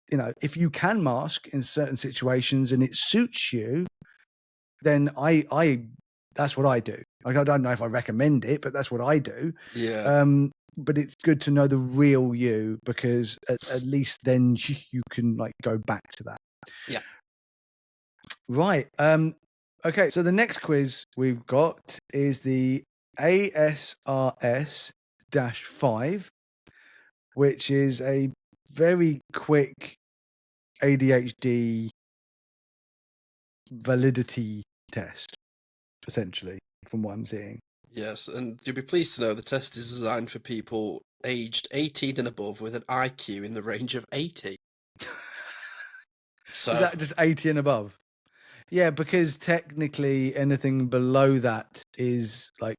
you know, if you can mask in certain situations and it suits you, then I that's what I do. I don't know if I recommend it, but that's what I do. Yeah. But it's good to know the real you, because at least then you can like go back to that. Yeah. Right. Okay. So the next quiz we've got is the ASRS-5, which is a very quick ADHD validity test, essentially, from what I'm seeing. Yes, and you'll be pleased to know the test is designed for people aged 18 and above with an IQ in the range of 80. So Is that just 80 and above? Yeah, because technically anything below that is like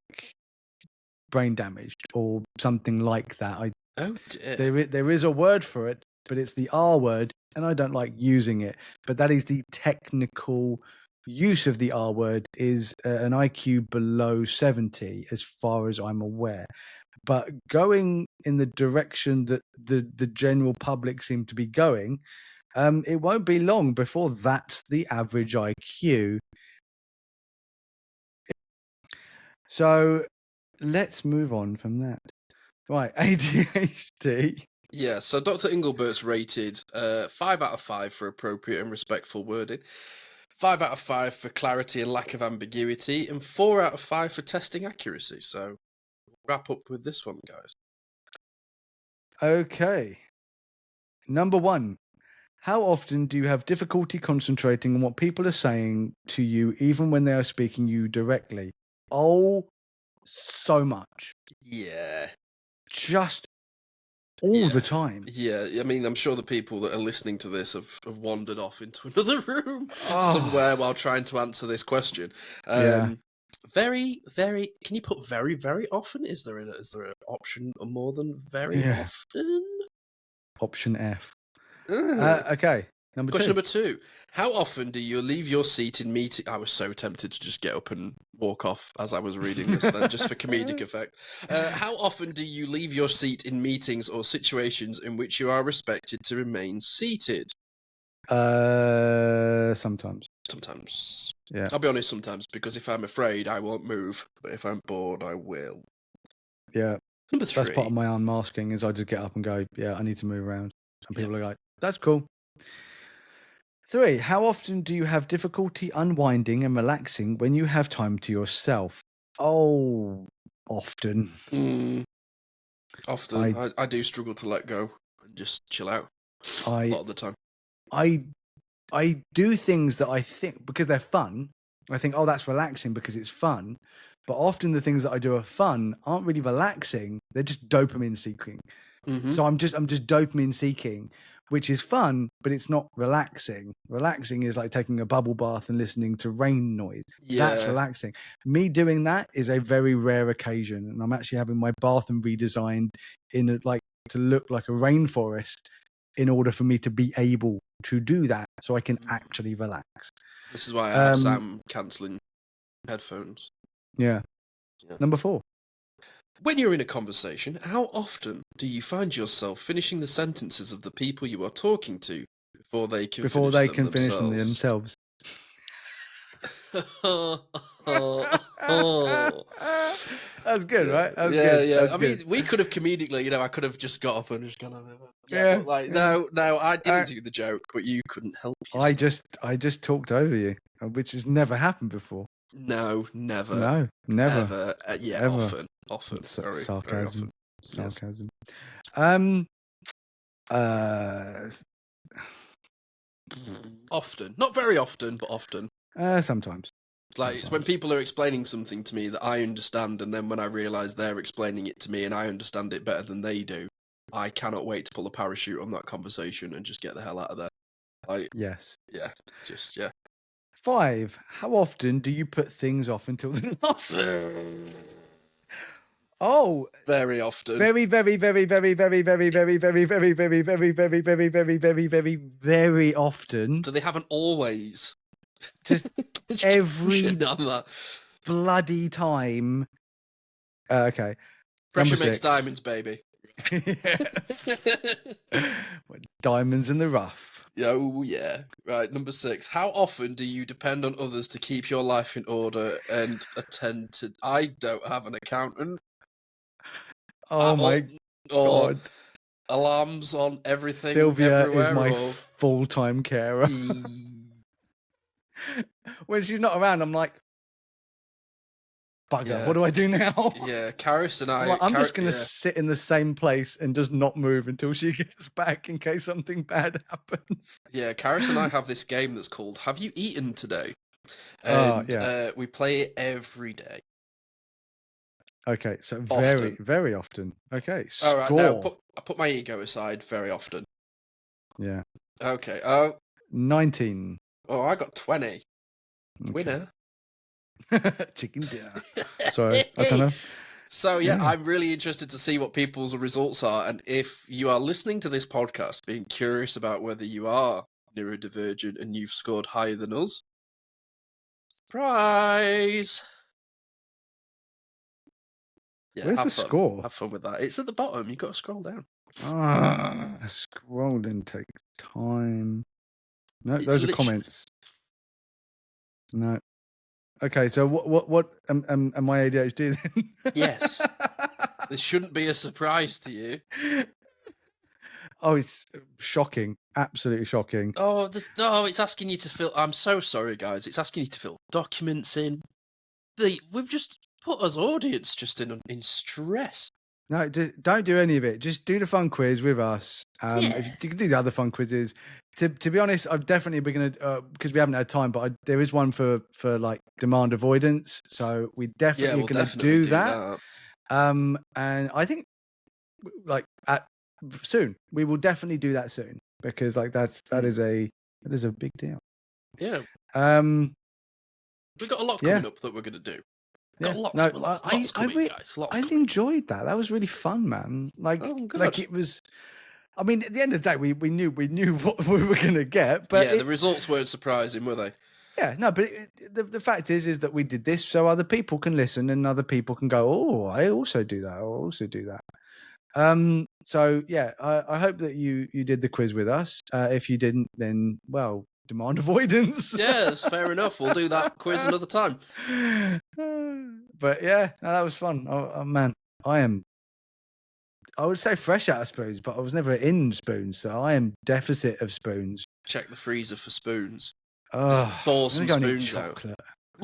brain damaged or something like that. oh dear. There is a word for it, but it's the R word, and I don't like using it. But that is the technical use of the R word, is an IQ below 70, as far as I'm aware. But going in the direction that the general public seem to be going, it won't be long before that's the average IQ. So let's move on from that. Right, ADHD. Yeah, so Dr. Inglebert's rated 5 out of 5 for appropriate and respectful wording, 5 out of 5 for clarity and lack of ambiguity, and 4 out of 5 for testing accuracy. So we'll wrap up with this one, guys. Okay. Number 1. How often do you have difficulty concentrating on what people are saying to you, even when they are speaking you directly? Oh, so much. Yeah. Just all the time. Yeah, I mean, I'm sure the people that are listening to this have wandered off into another room Oh. somewhere while trying to answer this question. Yeah. Very, very. Can you put very, very often? Is there an option more than very Yeah. often? Option F. Okay. Question 2. number 2. How often do you leave your seat in meeting? I was so tempted to just get up and walk off as I was reading this, then, just for comedic effect. How often do you leave your seat in meetings or situations in which you are expected to remain seated? Sometimes. Sometimes. Yeah. I'll be honest, sometimes, because if I'm afraid, I won't move. But if I'm bored, I will. Yeah. Number 3. That's part of my unmasking, is I just get up and go, yeah, I need to move around. And people are like, that's cool. 3. How often do you have difficulty unwinding and relaxing when you have time to yourself? Oh, often. Often. I do struggle to let go and just chill out a lot of the time. I do things that I think, because they're fun, I think, oh, that's relaxing because it's fun. But often the things that I do are fun aren't really relaxing. They're just dopamine seeking. Mm-hmm. So I'm just dopamine seeking, which is fun, but it's not relaxing. Relaxing is like taking a bubble bath and listening to rain noise. Yeah. That's relaxing. Me doing that is a very rare occasion, and I'm actually having my bathroom redesigned in to look like a rainforest in order for me to be able to do that, so I can actually relax. This is why I have Sam cancelling headphones. Yeah. Number 4. When you're in a conversation, how often do you find yourself finishing the sentences of the people you are talking to before they can finish them themselves? That's good, right? That's good. Yeah. That's I good. mean, we could have comedically, I could have just got up and just gone. Yeah. But no, I didn't do the joke, but you couldn't help yourself. I just talked over you, which has never happened before. No, never. No, never. Ever. Ever. Often. Very, Sarcasm. very often. Sarcasm. Yes. Often. Not very often, but often. Sometimes. It's when people are explaining something to me that I understand, and then when I realise they're explaining it to me and I understand it better than they do, I cannot wait to pull a parachute on that conversation and just get the hell out of there. Yes. Yeah. 5. How often do you put things off until the last? Oh, very often. Very, very, very, very, very, very, very, very, very, very, very, very, very, very, very, very, very, very often. So they haven't always. Just every Pushing on that. bloody time. Okay. Pressure Number makes 6. diamonds, baby. Yes. Diamonds in the rough. Oh, yeah. Right, number 6. How often do you depend on others to keep your life in order and attend to... I don't have an accountant. Oh my or God. alarms on everything Sylvia everywhere. is my or... full-time carer. When she's not around, I'm like, bugger, Yeah. what do I do now? Yeah, Karis and I... I'm just going to sit in the same place and just not move until she gets back in case something bad happens. Yeah, Karis and I have this game that's called Have You Eaten Today? And we play it every day. Okay, so very, very often. Okay, score. All right, now I put my ego aside very often. Yeah. Okay, 19. Oh, I got 20. Okay. Winner. Chicken dinner. Sorry, I don't know. So, yeah, I'm really interested to see what people's results are. And if you are listening to this podcast, being curious about whether you are neurodivergent and you've scored higher than us, surprise! Yeah, Where's the score? Have fun with that. It's at the bottom. You've got to scroll down. Scrolling takes time. No, It's those are comments. No. Okay, so what am I ADHD then? Yes. This shouldn't be a surprise to you. Oh, it's shocking. Absolutely shocking. Oh, it's asking you to fill... I'm so sorry, guys. It's asking you to fill documents in. We've just put us audience just in stress. No, don't do any of it. Just do the fun quiz with us. If you can do the other fun quizzes. To be honest, I've definitely been gonna because we haven't had time, but there is one for like demand avoidance. So we definitely going to do that. And I think like soon we will definitely do that soon because like that is a big deal. Yeah. We've got a lot coming up that we're going to do. Yeah. Lots coming, guys. I enjoyed that. That was really fun, man. Like it was. I mean, at the end of the day, we knew what we were going to get, but the results weren't surprising, were they? Yeah, no, but the fact is that we did this so other people can listen and other people can go, oh, I also do that. I also do that. So yeah, I hope that you did the quiz with us. If you didn't, then well, demand avoidance. Yeah, that's fair enough. We'll do that quiz another time. But yeah, no, that was fun. Oh man, I would say fresh out of spoons, but I was never in spoons, so I am deficit of spoons. Check the freezer for spoons. Oh, thaw some spoons out.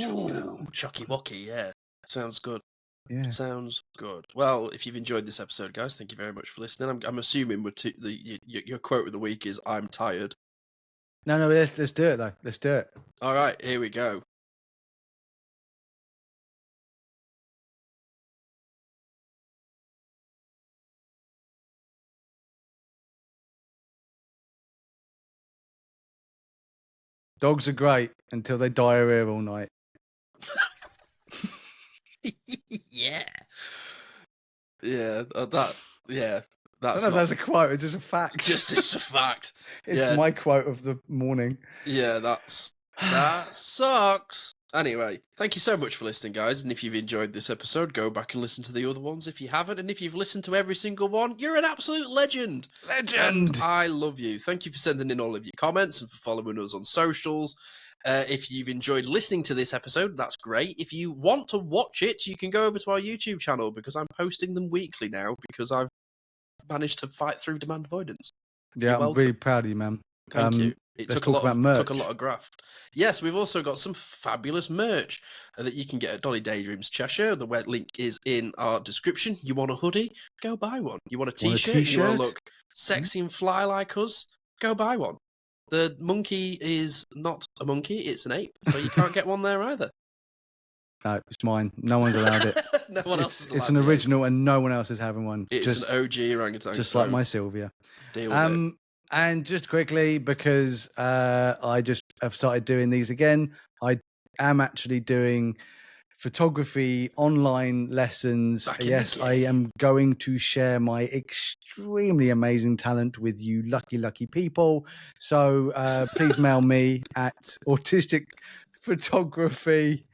Ooh, chocky wocky, yeah. Sounds good. Yeah. Sounds good. Well, if you've enjoyed this episode, guys, thank you very much for listening. I'm assuming your quote of the week is "I'm tired." No, let's do it though. Let's do it. All right, here we go. Dogs are great until they diarrhea all night. Yeah. Yeah, that's... I don't know if that's a quote, it's just a fact. It's a fact. It's my quote of the morning. Yeah, that sucks. Anyway, thank you so much for listening, guys. And if you've enjoyed this episode, go back and listen to the other ones if you haven't. And if you've listened to every single one, you're an absolute legend. And I love you. Thank you for sending in all of your comments and for following us on socials. If you've enjoyed listening to this episode, that's great. If you want to watch it, you can go over to our YouTube channel because I'm posting them weekly now because I've managed to fight through demand avoidance. Yeah, I'm really proud of you, man. Thank you. It took a lot of graft. Yes, we've also got some fabulous merch that you can get at Dolly Daydreams Cheshire. The web link is in our description. You want a hoodie? Go buy one. You want a t-shirt? You want to look sexy and fly like us? Go buy one. The monkey is not a monkey, it's an ape, so you can't get one there either. No, it's mine. No one's allowed it. No one else is allowed it. It's an original and no one else is having one. It's an OG orangutan. Just like my Sylvia. Deal with it. And just quickly, because I just have started doing these again, I am actually doing photography online lessons. Back in the Yes, I game. am going to share my extremely amazing talent with you lucky people. So please mail me at autistic photography.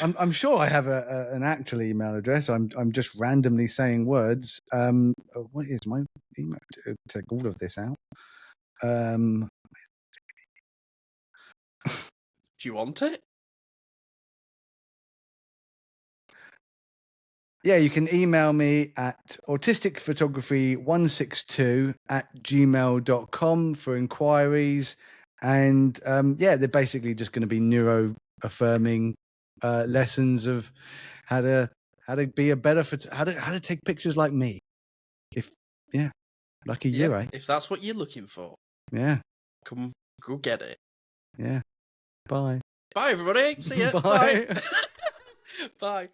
I'm sure I have an actual email address. I'm just randomly saying words. What is my email? Take all of this out. Do you want it? Yeah, you can email me at autisticphotography162@gmail.com for inquiries. And yeah, they're basically just going to be neuro affirming lessons of how to be a better how to take pictures like me. Lucky you, eh? If that's what you're looking for, Yeah. come go get it. Yeah. Bye. Bye, everybody. See ya. Bye. Bye. Bye.